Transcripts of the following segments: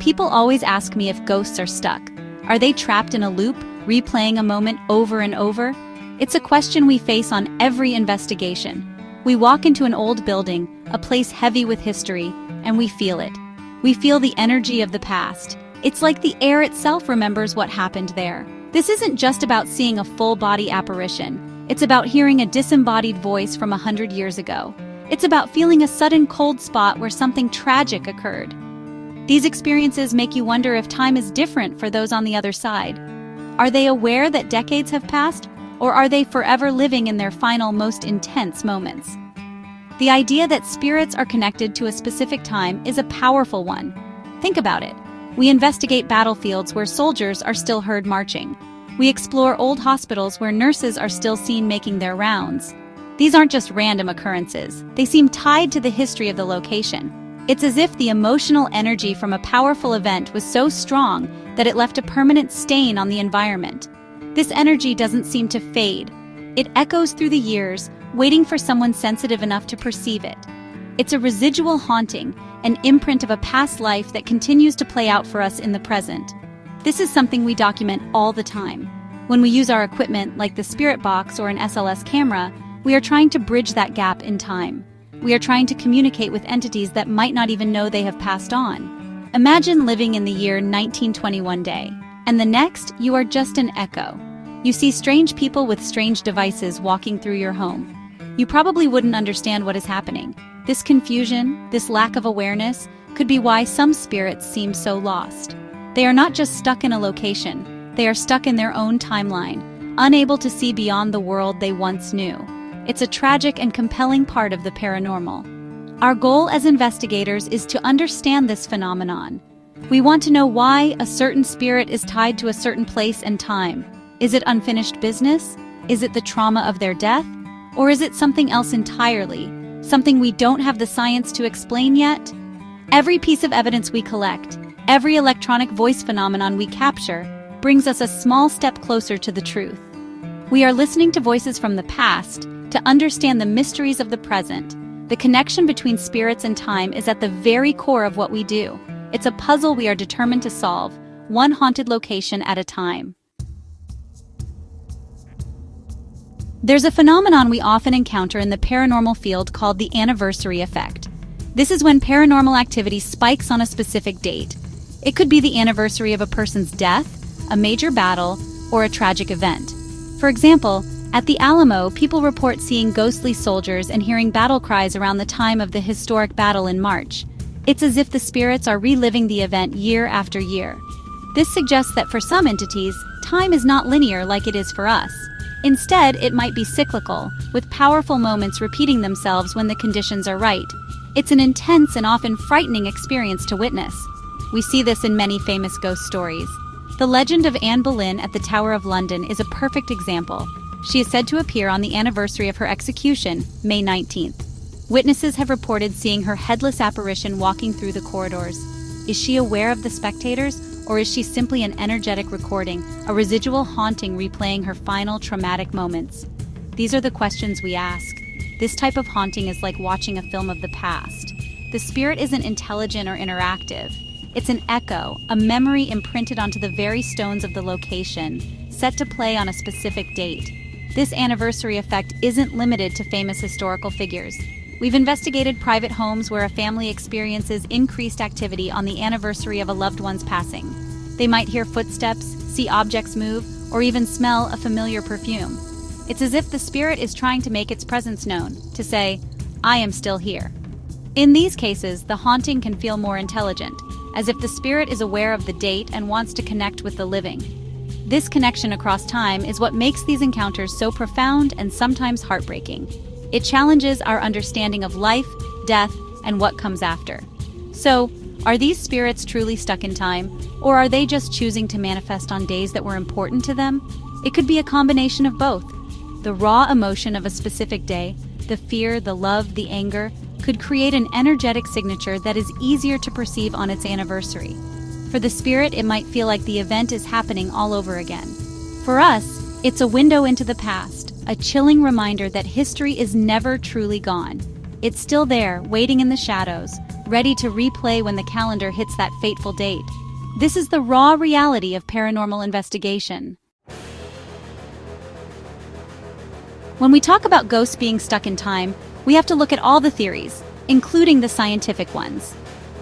People always ask me if ghosts are stuck. Are they trapped in a loop, replaying a moment over and over? It's a question we face on every investigation. We walk into an old building, a place heavy with history, and we feel it. We feel the energy of the past. It's like the air itself remembers what happened there. This isn't just about seeing a full-body apparition. It's about hearing a disembodied voice from 100 years ago. It's about feeling a sudden cold spot where something tragic occurred. These experiences make you wonder if time is different for those on the other side. Are they aware that decades have passed, or are they forever living in their final, most intense moments? The idea that spirits are connected to a specific time is a powerful one. Think about it. We investigate battlefields where soldiers are still heard marching. We explore old hospitals where nurses are still seen making their rounds. These aren't just random occurrences. They seem tied to the history of the location. It's as if the emotional energy from a powerful event was so strong that it left a permanent stain on the environment. This energy doesn't seem to fade. It echoes through the years, waiting for someone sensitive enough to perceive it. It's a residual haunting, an imprint of a past life that continues to play out for us in the present. This is something we document all the time. When we use our equipment like the spirit box or an SLS camera, we are trying to bridge that gap in time. We are trying to communicate with entities that might not even know they have passed on. Imagine living in the year 1921 day, and the next you are just an echo. You see strange people with strange devices walking through your home. You probably wouldn't understand what is happening. This confusion, this lack of awareness, could be why some spirits seem so lost. They are not just stuck in a location, they are stuck in their own timeline, unable to see beyond the world they once knew. It's a tragic and compelling part of the paranormal. Our goal as investigators is to understand this phenomenon. We want to know why a certain spirit is tied to a certain place and time. Is it unfinished business? Is it the trauma of their death? Or is it something else entirely? Something we don't have the science to explain yet? Every piece of evidence we collect, every electronic voice phenomenon we capture, brings us a small step closer to the truth. We are listening to voices from the past to understand the mysteries of the present. The connection between spirits and time is at the very core of what we do. It's a puzzle we are determined to solve, one haunted location at a time. There's a phenomenon we often encounter in the paranormal field called the anniversary effect. This is when paranormal activity spikes on a specific date. It could be the anniversary of a person's death, a major battle, or a tragic event. For example, at the Alamo, people report seeing ghostly soldiers and hearing battle cries around the time of the historic battle in March. It's as if the spirits are reliving the event year after year. This suggests that for some entities, time is not linear like it is for us. Instead, it might be cyclical, with powerful moments repeating themselves when the conditions are right. It's an intense and often frightening experience to witness. We see this in many famous ghost stories. The legend of Anne Boleyn at the Tower of London is a perfect example. She is said to appear on the anniversary of her execution, May 19th. Witnesses have reported seeing her headless apparition walking through the corridors. Is she aware of the spectators, or is she simply an energetic recording, a residual haunting replaying her final traumatic moments? These are the questions we ask. This type of haunting is like watching a film of the past. The spirit isn't intelligent or interactive. It's an echo, a memory imprinted onto the very stones of the location, set to play on a specific date. This anniversary effect isn't limited to famous historical figures. We've investigated private homes where a family experiences increased activity on the anniversary of a loved one's passing. They might hear footsteps, see objects move, or even smell a familiar perfume. It's as if the spirit is trying to make its presence known, to say, "I am still here." In these cases, the haunting can feel more intelligent, as if the spirit is aware of the date and wants to connect with the living. This connection across time is what makes these encounters so profound and sometimes heartbreaking. It challenges our understanding of life, death, and what comes after. So, are these spirits truly stuck in time, or are they just choosing to manifest on days that were important to them? It could be a combination of both. The raw emotion of a specific day, the fear, the love, the anger, could create an energetic signature that is easier to perceive on its anniversary. For the spirit, it might feel like the event is happening all over again. For us, it's a window into the past, a chilling reminder that history is never truly gone. It's still there, waiting in the shadows, ready to replay when the calendar hits that fateful date. This is the raw reality of paranormal investigation. When we talk about ghosts being stuck in time, we have to look at all the theories, including the scientific ones.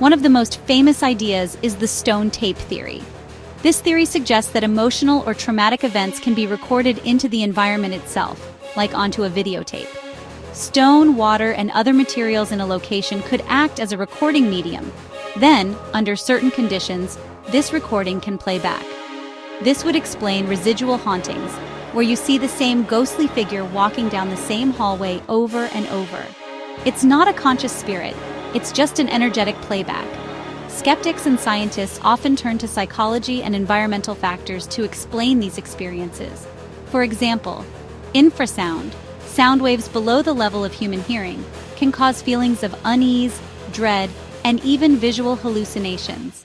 One of the most famous ideas is the stone tape theory. This theory suggests that emotional or traumatic events can be recorded into the environment itself, like onto a videotape. Stone, water, and other materials in a location could act as a recording medium. Then, under certain conditions, this recording can play back. This would explain residual hauntings, where you see the same ghostly figure walking down the same hallway over and over. It's not a conscious spirit, it's just an energetic playback. Skeptics and scientists often turn to psychology and environmental factors to explain these experiences. For example, infrasound, sound waves below the level of human hearing, can cause feelings of unease, dread, and even visual hallucinations.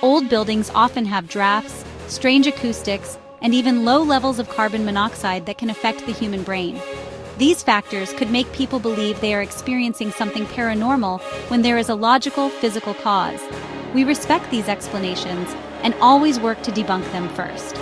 Old buildings often have drafts, strange acoustics, and even low levels of carbon monoxide that can affect the human brain. These factors could make people believe they are experiencing something paranormal when there is a logical, physical cause. We respect these explanations and always work to debunk them first.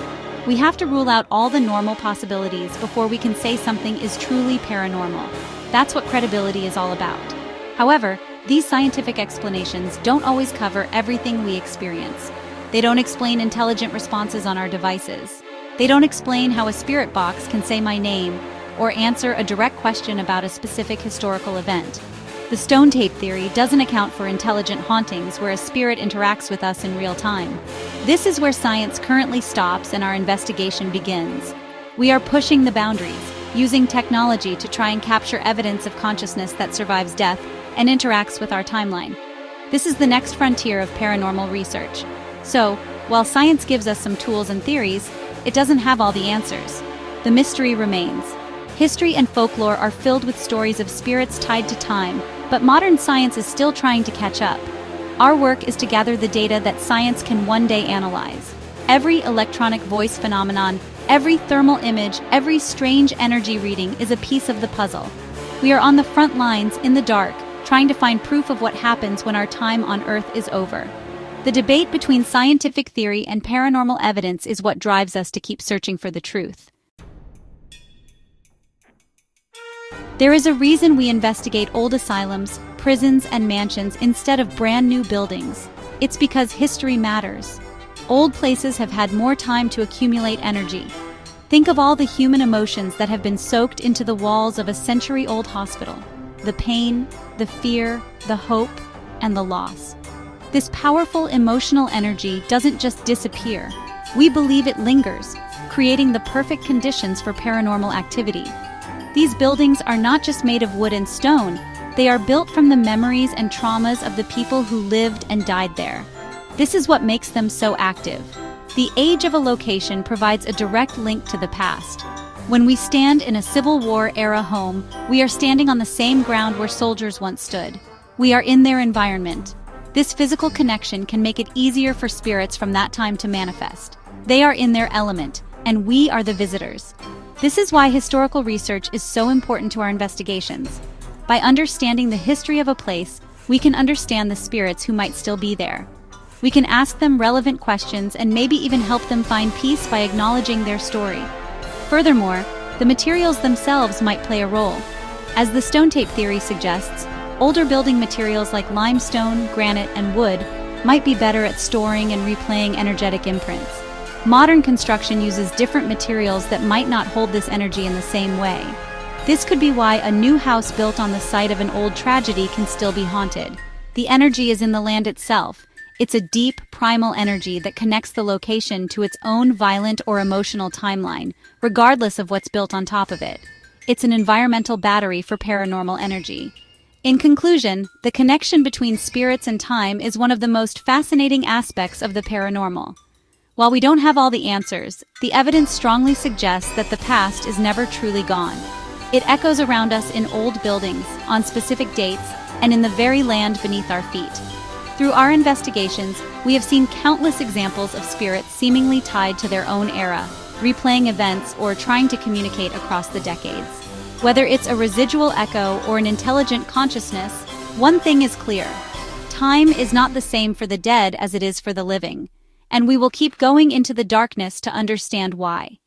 We have to rule out all the normal possibilities before we can say something is truly paranormal. That's what credibility is all about. However, these scientific explanations don't always cover everything we experience. They don't explain intelligent responses on our devices. They don't explain how a spirit box can say my name or answer a direct question about a specific historical event. The stone tape theory doesn't account for intelligent hauntings where a spirit interacts with us in real time. This is where science currently stops and our investigation begins. We are pushing the boundaries, using technology to try and capture evidence of consciousness that survives death and interacts with our timeline. This is the next frontier of paranormal research. So, while science gives us some tools and theories, it doesn't have all the answers. The mystery remains. History and folklore are filled with stories of spirits tied to time, but modern science is still trying to catch up. Our work is to gather the data that science can one day analyze. Every electronic voice phenomenon, every thermal image, every strange energy reading is a piece of the puzzle. We are on the front lines, in the dark, trying to find proof of what happens when our time on Earth is over. The debate between scientific theory and paranormal evidence is what drives us to keep searching for the truth. There is a reason we investigate old asylums, prisons, and mansions instead of brand new buildings. It's because history matters. Old places have had more time to accumulate energy. Think of all the human emotions that have been soaked into the walls of a century-old hospital. The pain, the fear, the hope, and the loss. This powerful emotional energy doesn't just disappear. We believe it lingers, creating the perfect conditions for paranormal activity. These buildings are not just made of wood and stone, they are built from the memories and traumas of the people who lived and died there. This is what makes them so active. The age of a location provides a direct link to the past. When we stand in a Civil War-era home, we are standing on the same ground where soldiers once stood. We are in their environment. This physical connection can make it easier for spirits from that time to manifest. They are in their element, and we are the visitors. This is why historical research is so important to our investigations. By understanding the history of a place, we can understand the spirits who might still be there. We can ask them relevant questions and maybe even help them find peace by acknowledging their story. Furthermore, the materials themselves might play a role. As the stone tape theory suggests, older building materials like limestone, granite, and wood might be better at storing and replaying energetic imprints. Modern construction uses different materials that might not hold this energy in the same way. This could be why a new house built on the site of an old tragedy can still be haunted. The energy is in the land itself. It's a deep, primal energy that connects the location to its own violent or emotional timeline, regardless of what's built on top of it. It's an environmental battery for paranormal energy. In conclusion, the connection between spirits and time is one of the most fascinating aspects of the paranormal. While we don't have all the answers, the evidence strongly suggests that the past is never truly gone. It echoes around us in old buildings, on specific dates, and in the very land beneath our feet. Through our investigations, we have seen countless examples of spirits seemingly tied to their own era, replaying events or trying to communicate across the decades. Whether it's a residual echo or an intelligent consciousness, one thing is clear. time is not the same for the dead as it is for the living, and we will keep going into the darkness to understand why.